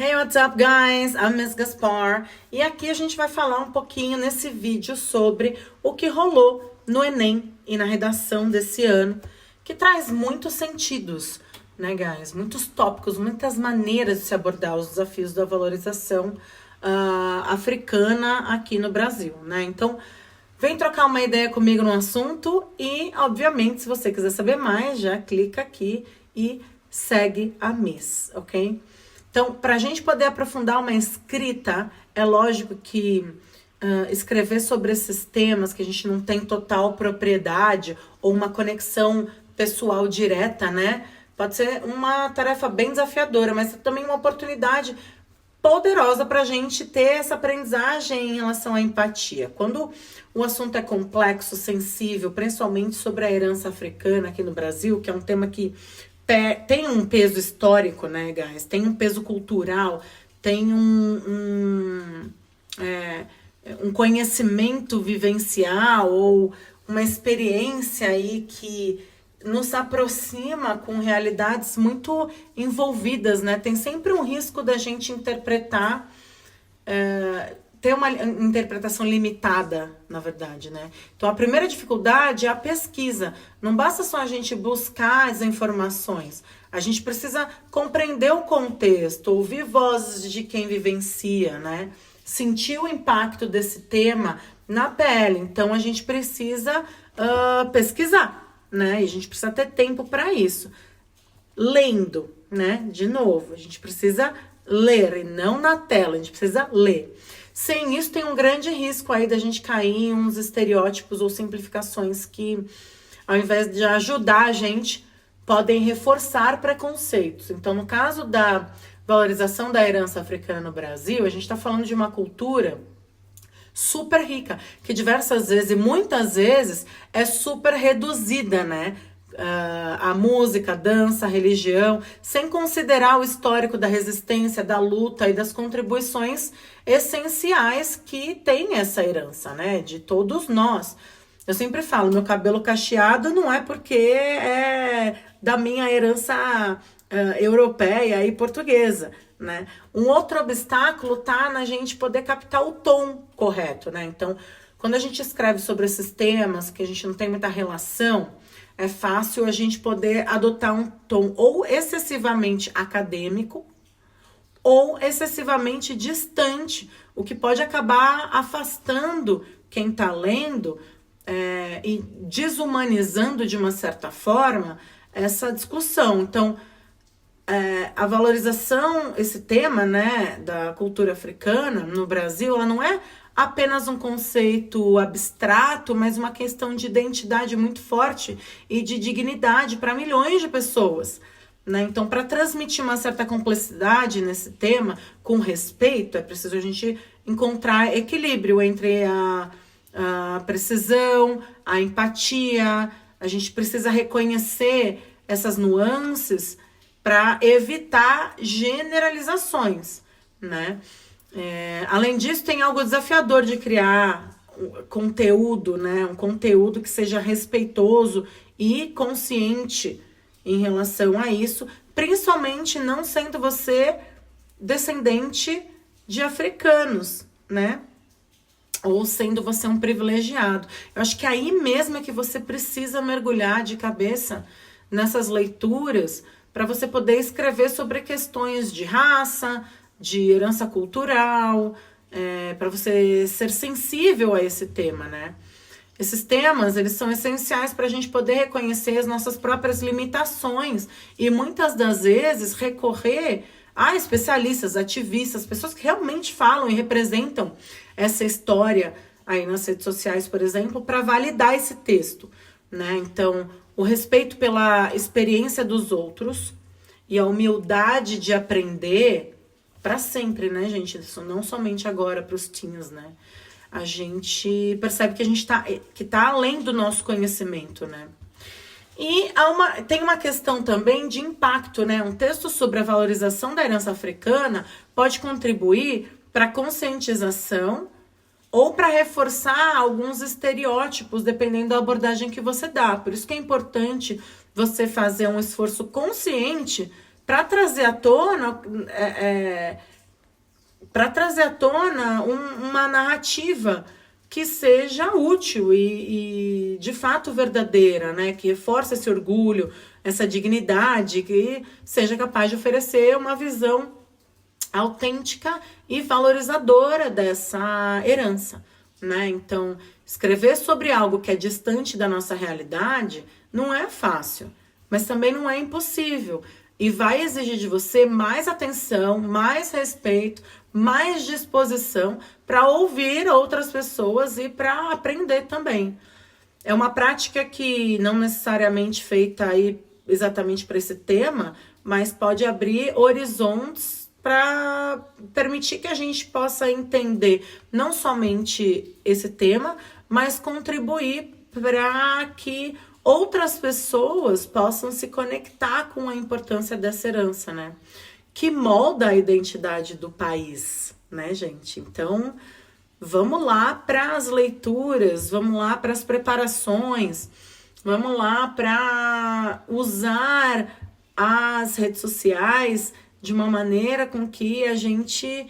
Hey, what's up, guys? I'm Miss Gaspar. E aqui a gente vai falar um pouquinho nesse vídeo sobre o que rolou no Enem e na redação desse ano, que traz muitos sentidos, né, guys? Muitos tópicos, muitas maneiras de se abordar os desafios da valorização africana aqui no Brasil, né? Então, vem trocar uma ideia comigo no assunto e, obviamente, se você quiser saber mais, já clica aqui e segue a Miss, ok? Então, para a gente poder aprofundar uma escrita, é lógico que escrever sobre esses temas que a gente não tem total propriedade ou uma conexão pessoal direta, né? Pode ser uma tarefa bem desafiadora, mas também uma oportunidade poderosa para a gente ter essa aprendizagem em relação à empatia. Quando o assunto é complexo, sensível, principalmente sobre a herança africana aqui no Brasil, que é um tema que tem um peso histórico, né, guys? Tem um peso cultural, tem um conhecimento vivencial ou uma experiência aí que nos aproxima com realidades muito envolvidas, né? Tem sempre um risco da gente interpretar, ter uma interpretação limitada, na verdade, né? Então, a primeira dificuldade é a pesquisa. Não basta só a gente buscar as informações. A gente precisa compreender o contexto, ouvir vozes de quem vivencia, né? Sentir o impacto desse tema na pele. Então, a gente precisa pesquisar, né? E a gente precisa ter tempo para isso. Lendo, né? De novo, a gente precisa ler e não na tela, a gente precisa ler. Sem isso, tem um grande risco aí da gente cair em uns estereótipos ou simplificações que, ao invés de ajudar a gente, podem reforçar preconceitos. Então, no caso da valorização da herança africana no Brasil, a gente está falando de uma cultura super rica, que diversas vezes, e muitas vezes, é super reduzida, né? A música, a dança, a religião, sem considerar o histórico da resistência, da luta e das contribuições essenciais que tem essa herança, né? De todos nós. Eu sempre falo, meu cabelo cacheado não é porque é da minha herança europeia e portuguesa, né? Um outro obstáculo tá na gente poder captar o tom correto, né? Então, quando a gente escreve sobre esses temas que a gente não tem muita relação, é fácil a gente poder adotar um tom ou excessivamente acadêmico ou excessivamente distante, o que pode acabar afastando quem está lendo e desumanizando de uma certa forma essa discussão. Então, a valorização, esse tema, né, da cultura africana no Brasil, ela não é apenas um conceito abstrato, mas uma questão de identidade muito forte e de dignidade para milhões de pessoas, né? Então, para transmitir uma certa complexidade nesse tema, com respeito, é preciso a gente encontrar equilíbrio entre a precisão, a empatia. A gente precisa reconhecer essas nuances para evitar generalizações, né? Além disso, tem algo desafiador de criar conteúdo, né? Um conteúdo que seja respeitoso e consciente em relação a isso, principalmente não sendo você descendente de africanos, né? Ou sendo você um privilegiado. Eu acho que aí mesmo é que você precisa mergulhar de cabeça nessas leituras para você poder escrever sobre questões de raça, de herança cultural, para você ser sensível a esse tema, né? Esses temas, eles são essenciais para a gente poder reconhecer as nossas próprias limitações e muitas das vezes recorrer a especialistas, ativistas, pessoas que realmente falam e representam essa história aí nas redes sociais, por exemplo, para validar esse texto, né? Então, o respeito pela experiência dos outros e a humildade de aprender para sempre, né, gente? Isso não somente agora para os teens, né? A gente percebe que a gente tá além do nosso conhecimento, né? E tem uma questão também de impacto, né? Um texto sobre a valorização da herança africana pode contribuir para a conscientização ou para reforçar alguns estereótipos, dependendo da abordagem que você dá. Por isso que é importante você fazer um esforço consciente para trazer à tona uma narrativa que seja útil e de fato verdadeira, né? Que reforce esse orgulho, essa dignidade, que seja capaz de oferecer uma visão autêntica e valorizadora dessa herança, né? Então, escrever sobre algo que é distante da nossa realidade não é fácil, mas também não é impossível. E vai exigir de você mais atenção, mais respeito, mais disposição para ouvir outras pessoas e para aprender também. É uma prática que não necessariamente feita aí exatamente para esse tema, mas pode abrir horizontes para permitir que a gente possa entender não somente esse tema, mas contribuir para que outras pessoas possam se conectar com a importância dessa herança, né? Que molda a identidade do país, né, gente? Então, vamos lá para as leituras, vamos lá para as preparações, vamos lá para usar as redes sociais de uma maneira com que a gente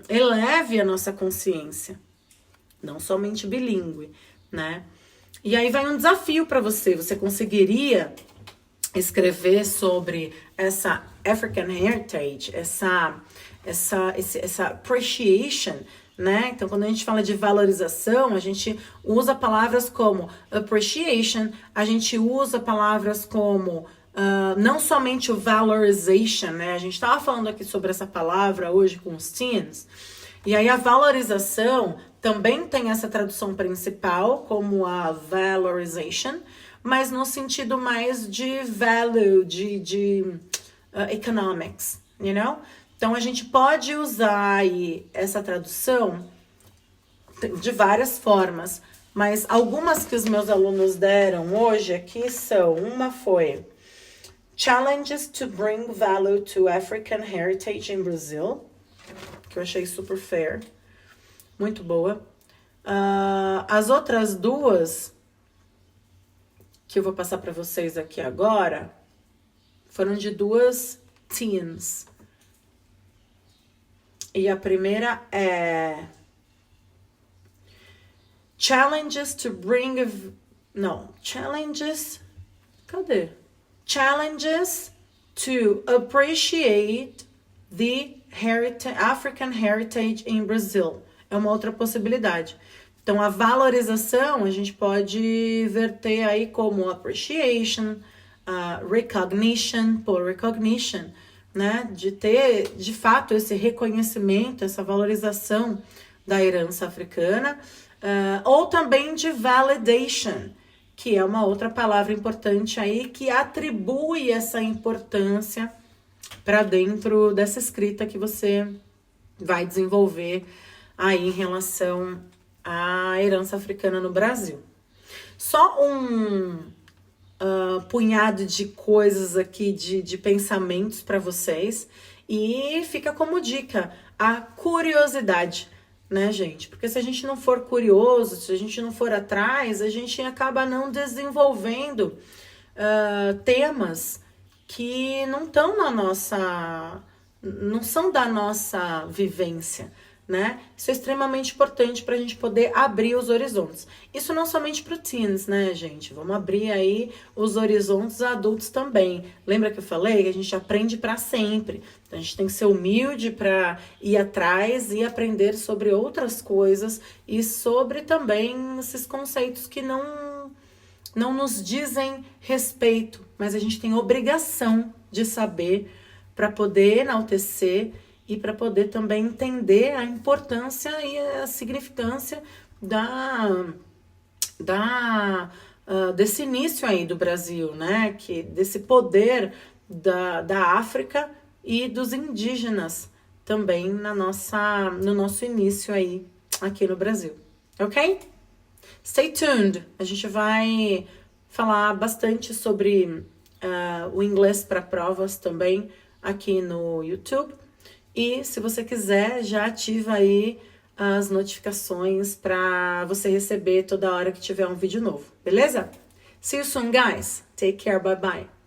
eleve a nossa consciência, não somente bilíngue, né? E aí vai um desafio para você. Você conseguiria escrever sobre essa African heritage, essa appreciation, né? Então, quando a gente fala de valorização, a gente usa palavras como appreciation, a gente usa palavras como não somente o valorization, né? A gente estava falando aqui sobre essa palavra hoje com os teens. E aí a valorização também tem essa tradução principal como a valorization, mas no sentido mais de value, de economics, you know? Então a gente pode usar aí essa tradução de várias formas, mas algumas que os meus alunos deram hoje aqui são, uma foi Challenges to bring value to African heritage in Brazil, que eu achei super fair, muito boa. As outras duas que eu vou passar para vocês aqui agora foram de duas teens. E a primeira é Challenges to bring... Challenges to appreciate the African heritage in Brazil. É uma outra possibilidade. Então, a valorização a gente pode verter aí como appreciation, recognition, né? De ter, de fato, esse reconhecimento, essa valorização da herança africana, ou também de validation, que é uma outra palavra importante aí, que atribui essa importância para dentro dessa escrita que você vai desenvolver aí em relação à herança africana no Brasil. Só um punhado de coisas aqui, de pensamentos para vocês, e fica como dica a curiosidade, né, gente? Porque se a gente não for curioso, se a gente não for atrás, a gente acaba não desenvolvendo temas que não estão não são da nossa vivência, né? Isso é extremamente importante para a gente poder abrir os horizontes. Isso não somente para o teens, né, gente? Vamos abrir aí os horizontes adultos também. Lembra que eu falei que a gente aprende para sempre? Então, a gente tem que ser humilde para ir atrás e aprender sobre outras coisas e sobre também esses conceitos que não nos dizem respeito, mas a gente tem obrigação de saber para poder enaltecer e para poder também entender a importância e a significância desse início aí do Brasil, né? Desse poder da África e dos indígenas também no nosso início aí aqui no Brasil, ok? Stay tuned, a gente vai falar bastante sobre o inglês para provas também aqui no YouTube. E se você quiser, já ativa aí as notificações para você receber toda hora que tiver um vídeo novo, beleza? See you soon, guys. Take care, bye bye.